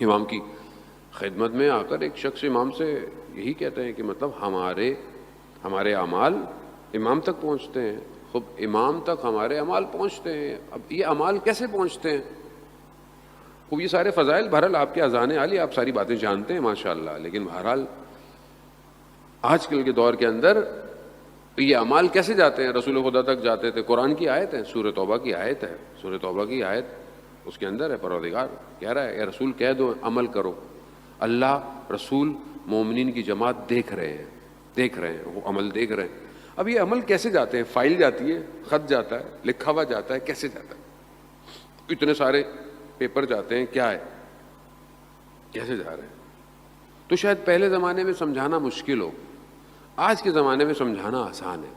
امام کی خدمت میں آ کر ایک شخص امام سے یہی کہتے ہیں کہ مطلب ہمارے اعمال امام تک پہنچتے ہیں. خب امام تک ہمارے اعمال پہنچتے ہیں، اب یہ اعمال کیسے پہنچتے ہیں؟ خوب یہ سارے فضائل بہرحال آپ کے اذان عالی، آپ ساری باتیں جانتے ہیں ماشاءاللہ، لیکن بہرحال آج کل کے دور کے اندر یہ اعمال کیسے جاتے ہیں؟ رسول خدا تک جاتے تھے. قرآن کی آیت ہے، سورہ توبہ کی آیت ہے، سورہ توبہ کی آیت اس کے اندر ہے، پروردگار کہہ رہا ہے اے رسول کہہ دو عمل کرو. اللہ رسول مومنین کی جماعت دیکھ رہے ہیں، وہ عمل دیکھ رہے ہیں. اب یہ عمل کیسے جاتے ہیں؟ فائل جاتی ہے، خط جاتا ہے، لکھا ہوا جاتا ہے، کیسے جاتا ہے؟ اتنے سارے پیپر جاتے ہیں، کیا ہے، کیسے جا رہے ہیں؟ تو شاید پہلے زمانے میں سمجھانا مشکل ہو، آج کے زمانے میں سمجھانا آسان ہے.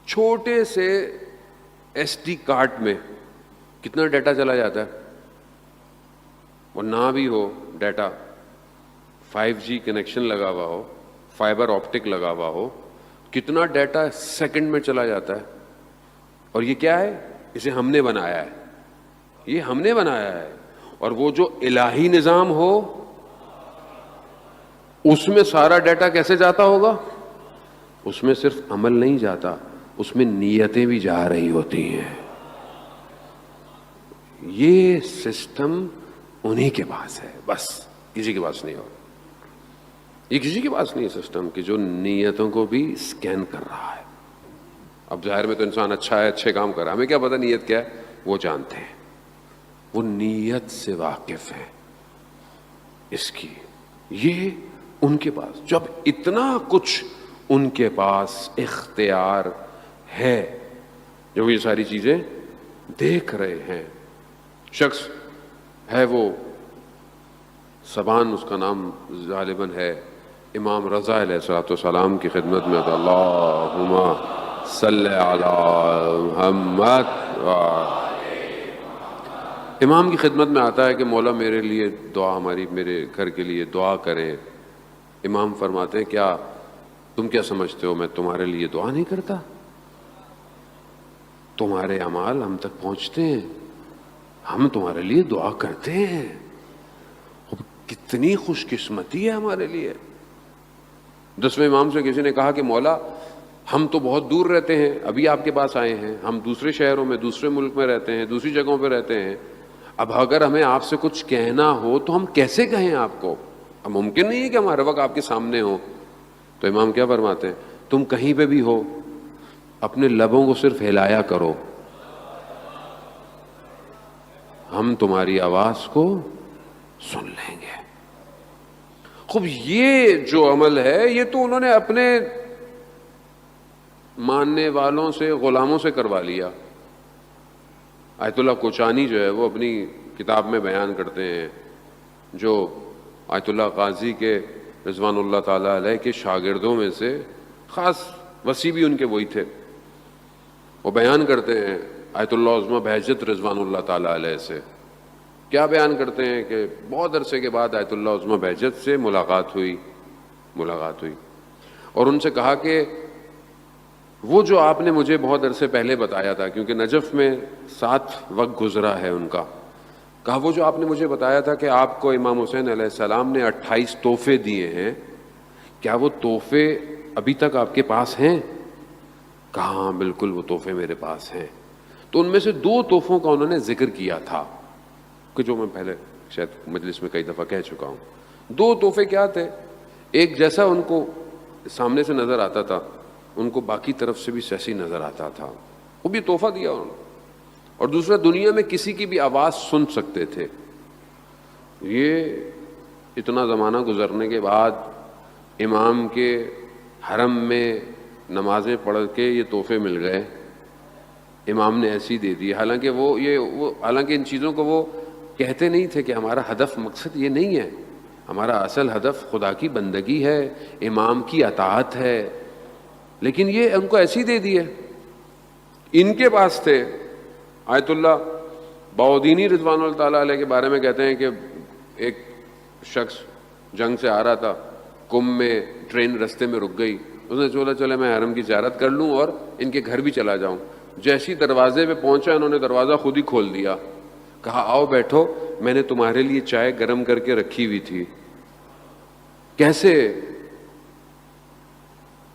چھوٹے سے ایس ڈی کارڈ میں کتنا ڈیٹا چلا جاتا ہے، وہ نہ بھی ہو ڈیٹا، 5G کنیکشن لگا ہوا ہو، فائبر آپٹک لگا ہوا ہو، کتنا ڈیٹا سیکنڈ میں چلا جاتا ہے. اور یہ کیا ہے؟ اسے ہم نے بنایا ہے، یہ ہم نے بنایا ہے. اور وہ جو الہی نظام ہو اس میں سارا ڈیٹا کیسے جاتا ہوگا؟ اس میں صرف عمل نہیں جاتا، اس میں نیتیں بھی جا رہی ہوتی ہیں. یہ سسٹم انہی کے پاس ہے، بس کسی کے پاس نہیں ہو. یہ کسی کے پاس نہیں ہے سسٹم کہ جو نیتوں کو بھی سکین کر رہا ہے. اب ظاہر میں تو انسان اچھا ہے، اچھے کام کر رہا ہے، ہمیں کیا پتہ نیت کیا ہے؟ وہ جانتے ہیں، وہ نیت سے واقف ہیں اس کی. یہ ان کے پاس جب اتنا کچھ ان کے پاس اختیار ہے، جو یہ ساری چیزیں دیکھ رہے ہیں. شخص ہے وہ زبان، اس کا نام غالباً ہے امام رضا علیہ الصلوۃ والسلام کی خدمت میں اللہم صلی علی محمد. امام کی خدمت میں آتا ہے کہ مولا میرے لیے دعا، میرے گھر کے لیے دعا کریں. امام فرماتے ہیں کیا تم کیا سمجھتے ہو میں تمہارے لیے دعا نہیں کرتا؟ تمہارے اعمال ہم تک پہنچتے ہیں، ہم تمہارے لیے دعا کرتے ہیں. کتنی خوش قسمتی ہے ہمارے لیے. 10ویں امام سے کسی نے کہا کہ مولا ہم تو بہت دور رہتے ہیں، ابھی آپ کے پاس آئے ہیں، ہم دوسرے شہروں میں، دوسرے ملک میں رہتے ہیں، دوسری جگہوں پہ رہتے ہیں، اب اگر ہمیں آپ سے کچھ کہنا ہو تو ہم کیسے کہیں آپ کو؟ اب ممکن نہیں ہے کہ ہم ہر وقت آپ کے سامنے ہوں. تو امام کیا فرماتے ہیں؟ تم کہیں پہ بھی ہو اپنے لبوں کو صرف ہلایا کرو، ہم تمہاری آواز کو سن لیں گے. خوب یہ جو عمل ہے یہ تو انہوں نے اپنے ماننے والوں سے، غلاموں سے کروا لیا. آیت اللہ کوچانی جو ہے وہ اپنی کتاب میں بیان کرتے ہیں، جو آیت اللہ قاضی کے رضوان اللہ تعالیٰ علیہ کے شاگردوں میں سے خاص وصی بھی ان کے وہی تھے. وہ بیان کرتے ہیں آیت اللہ عظمہ بہجت رضوان اللہ تعالیٰ علیہ سے. کیا بیان کرتے ہیں کہ بہت عرصے کے بعد آیت اللہ عظمہ بہجت سے ملاقات ہوئی اور ان سے کہا کہ وہ جو آپ نے مجھے بہت عرصے پہلے بتایا تھا، کیونکہ نجف میں 7 وقت گزرا ہے ان کا، کہا وہ جو آپ نے مجھے بتایا تھا کہ آپ کو امام حسین علیہ السلام نے 28 تحفے دیے ہیں، کیا وہ تحفے ابھی تک آپ کے پاس ہیں؟ کہا ہاں بالکل وہ تحفے میرے پاس ہیں. تو ان میں سے 2 تحفوں کا انہوں نے ذکر کیا تھا کہ جو میں پہلے شاید مجلس میں کئی دفعہ کہہ چکا ہوں. 2 تحفے کیا تھے؟ ایک جیسا ان کو سامنے سے نظر آتا تھا، ان کو باقی طرف سے بھی ایسی نظر آتا تھا، وہ بھی تحفہ دیا انہوں نے. اور دوسرا دنیا میں کسی کی بھی آواز سن سکتے تھے. یہ اتنا زمانہ گزرنے کے بعد امام کے حرم میں نمازیں پڑھ کے یہ تحفے مل گئے، امام نے ایسی دے دی. حالانکہ حالانکہ ان چیزوں کو وہ کہتے نہیں تھے کہ ہمارا ہدف مقصد یہ نہیں ہے، ہمارا اصل ہدف خدا کی بندگی ہے، امام کی اطاعت ہے. لیکن یہ ان کو ایسی دے دی ہے. ان کے پاس تھے. آیت اللہ باؤدینی رضوان اللہ تعالیٰ علیہ کے بارے میں کہتے ہیں کہ ایک شخص جنگ سے آ رہا تھا، کم میں ٹرین رستے میں رک گئی، اس نے سوچا چلے میں حرم کی زیارت کر لوں اور ان کے گھر بھی چلا جاؤں. جیسی دروازے پہ پہنچا انہوں نے دروازہ خود ہی کھول دیا، کہا آؤ بیٹھو، میں نے تمہارے لیے چائے گرم کر کے رکھی ہوئی تھی. کیسے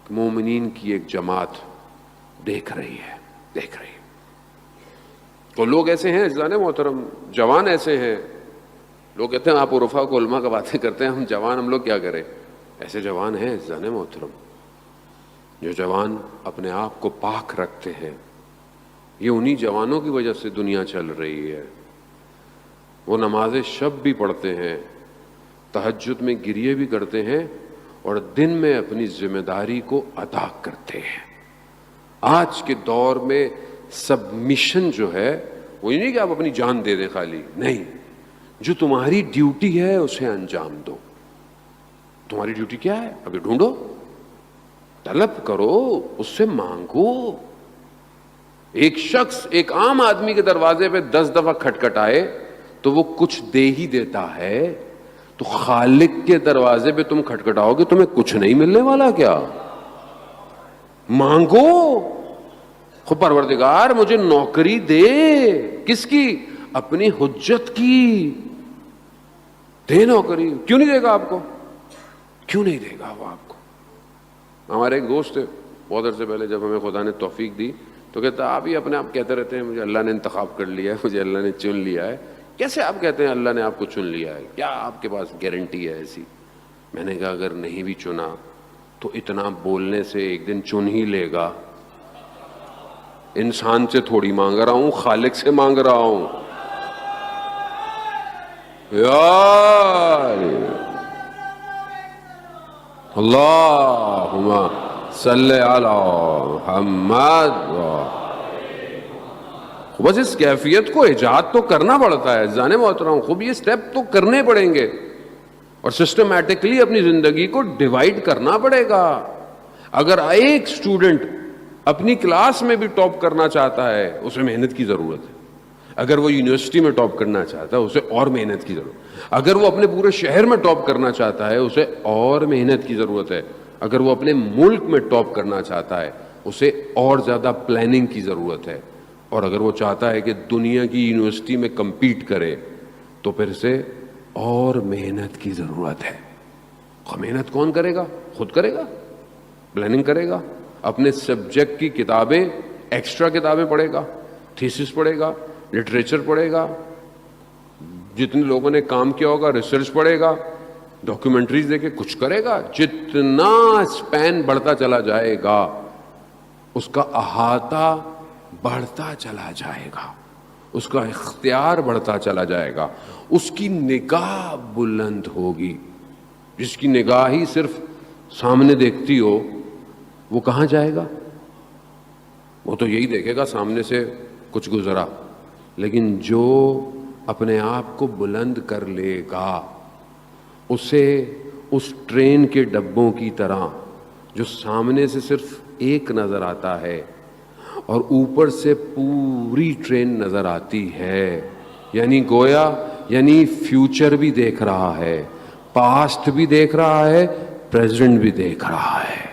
مومنین کی ایک جماعت دیکھ رہی ہے. تو لوگ ایسے ہیں عزیزان محترم، جوان ایسے ہیں. لوگ کہتے ہیں آپ عرفا کو علماء کا باتیں کرتے ہیں، ہم جوان ہم لوگ کیا کریں. ایسے جوان ہیں عزیزان محترم، جو جوان اپنے آپ کو پاک رکھتے ہیں. یہ انہی جوانوں کی وجہ سے دنیا چل رہی ہے. وہ نماز شب بھی پڑھتے ہیں، تہجد میں گریے بھی کرتے ہیں، اور دن میں اپنی ذمہ داری کو ادا کرتے ہیں. آج کے دور میں سبمیشن جو ہے وہ یہ نہیں کہ آپ اپنی جان دے دیں، خالی نہیں، جو تمہاری ڈیوٹی ہے اسے انجام دو. تمہاری ڈیوٹی کیا ہے؟ ابھی ڈھونڈو، طلب کرو، اس سے مانگو. ایک شخص ایک عام آدمی کے دروازے پہ 10 دفعہ کھٹکھٹائے تو وہ کچھ دے ہی دیتا ہے. تو خالق کے دروازے پہ تم کھٹکھٹاؤ گے تمہیں کچھ نہیں ملنے والا کیا؟ مانگو، خود پروردگار مجھے نوکری دے. کس کی؟ اپنی حجت کی. دے نوکری. کیوں نہیں دے گا آپ کو؟ کیوں نہیں دے گا وہ آپ کو؟ ہمارے ایک دوست تھے بہت عرصے پہلے، جب ہمیں خدا نے توفیق دی تو کہتا آپ ہی اپنے آپ کہتے رہتے ہیں مجھے اللہ نے انتخاب کر لیا ہے، مجھے اللہ نے چن لیا ہے. کیسے آپ کہتے ہیں اللہ نے آپ کو چن لیا ہے؟ کیا آپ کے پاس گارنٹی ہے ایسی؟ میں نے کہا اگر نہیں بھی چنا تو اتنا بولنے سے ایک دن چن ہی لے گا. انسان سے تھوڑی مانگ رہا ہوں، خالق سے مانگ رہا ہوں. یار اللہم صلی علی محمد. بس اس کیفیت کو ایجاد تو کرنا پڑتا ہے جانے محترم. خوب یہ سٹیپ تو کرنے پڑیں گے اور سسٹمیٹکلی اپنی زندگی کو ڈیوائیڈ کرنا پڑے گا. اگر ایک اسٹوڈنٹ اپنی کلاس میں بھی ٹاپ کرنا چاہتا ہے اسے محنت کی ضرورت ہے. اگر وہ یونیورسٹی میں ٹاپ کرنا چاہتا ہے اسے اور محنت کی ضرورت ہے. اگر وہ اپنے پورے شہر میں ٹاپ کرنا چاہتا ہے اسے اور محنت کی ضرورت ہے. اگر وہ اپنے ملک میں ٹاپ کرنا چاہتا ہے اسے اور زیادہ پلاننگ کی ضرورت ہے. اور اگر وہ چاہتا ہے کہ دنیا کی یونیورسٹی میں کمپیٹ کرے تو پھر سے اور محنت کی ضرورت ہے. محنت کون کرے گا؟ خود کرے گا، پلاننگ کرے گا، اپنے سبجیکٹ کی کتابیں، ایکسٹرا کتابیں پڑھے گا، تھیسس پڑھے گا، لٹریچر پڑھے گا، جتنے لوگوں نے کام کیا ہوگا ریسرچ پڑھے گا، ڈاکیومنٹریز دیکھے، کچھ کرے گا. جتنا اسپین بڑھتا چلا جائے گا اس کا احاطہ بڑھتا چلا جائے گا، اس کا اختیار بڑھتا چلا جائے گا، اس کی نگاہ بلند ہوگی. جس کی نگاہ ہی صرف سامنے دیکھتی ہو وہ کہاں جائے گا؟ وہ تو یہی دیکھے گا سامنے سے کچھ گزرا. لیکن جو اپنے آپ کو بلند کر لے گا اسے اس ٹرین کے ڈبوں کی طرح جو سامنے سے صرف ایک نظر آتا ہے اور اوپر سے پوری ٹرین نظر آتی ہے، یعنی گویا فیوچر بھی دیکھ رہا ہے، پاسٹ بھی دیکھ رہا ہے، پریزنٹ بھی دیکھ رہا ہے.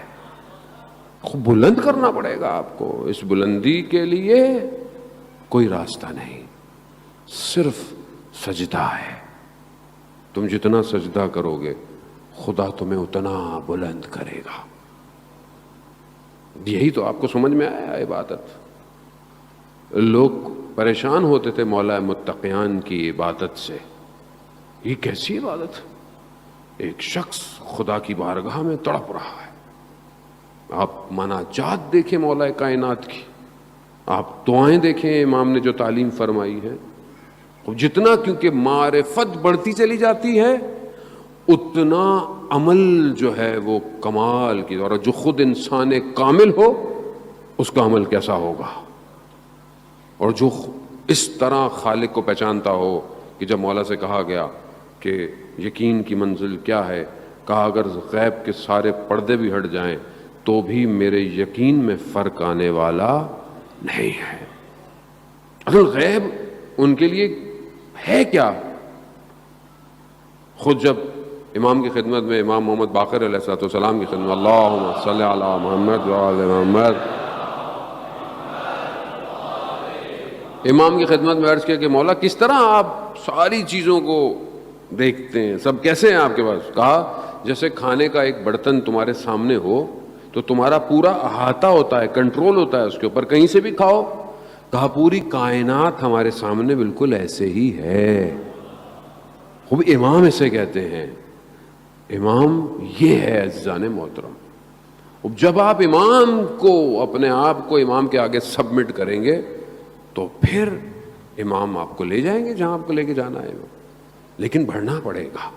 خوب بلند کرنا پڑے گا آپ کو. اس بلندی کے لیے کوئی راستہ نہیں، صرف سجدہ ہے. تم جتنا سجدہ کرو گے خدا تمہیں اتنا بلند کرے گا. یہی تو آپ کو سمجھ میں آیا عبادت. لوگ پریشان ہوتے تھے مولا متقیان کی عبادت سے. یہ کیسی عبادت؟ ایک شخص خدا کی بارگاہ میں تڑپ رہا ہے. آپ مناجات دیکھیں مولا کائنات کی، آپ دعائیں دیکھیں امام نے جو تعلیم فرمائی ہے. جتنا کیونکہ معرفت بڑھتی چلی جاتی ہے اتنا عمل جو ہے وہ کمال کی، اور جو خود انسان کامل ہو اس کا عمل کیسا ہوگا. اور جو اس طرح خالق کو پہچانتا ہو کہ جب مولا سے کہا گیا کہ یقین کی منزل کیا ہے، کہا اگر غیب کے سارے پردے بھی ہٹ جائیں تو بھی میرے یقین میں فرق آنے والا نہیں ہے. اصل غیب ان کے لیے ہے کیا؟ خود جب امام کی خدمت میں امام محمد باقر علیہ السلام کی خدمت، اللہم صلی علی محمد وعلی محمد، امام کی خدمت میں عرض کیا کہ مولا کس طرح آپ ساری چیزوں کو دیکھتے ہیں, سب کیسے ہیں آپ کے پاس؟ کہا جیسے کھانے کا ایک برتن تمہارے سامنے ہو تو تمہارا پورا احاطہ ہوتا ہے, کنٹرول ہوتا ہے اس کے اوپر, کہیں سے بھی کھاؤ. کہا پوری کائنات ہمارے سامنے بالکل ایسے ہی ہے. خوب امام اسے کہتے ہیں, امام یہ ہے عزیزان محترم. جب آپ امام کو, اپنے آپ کو امام کے آگے سبمٹ کریں گے تو پھر امام آپ کو لے جائیں گے جہاں آپ کو لے کے جانا ہے, لیکن بڑھنا پڑے گا.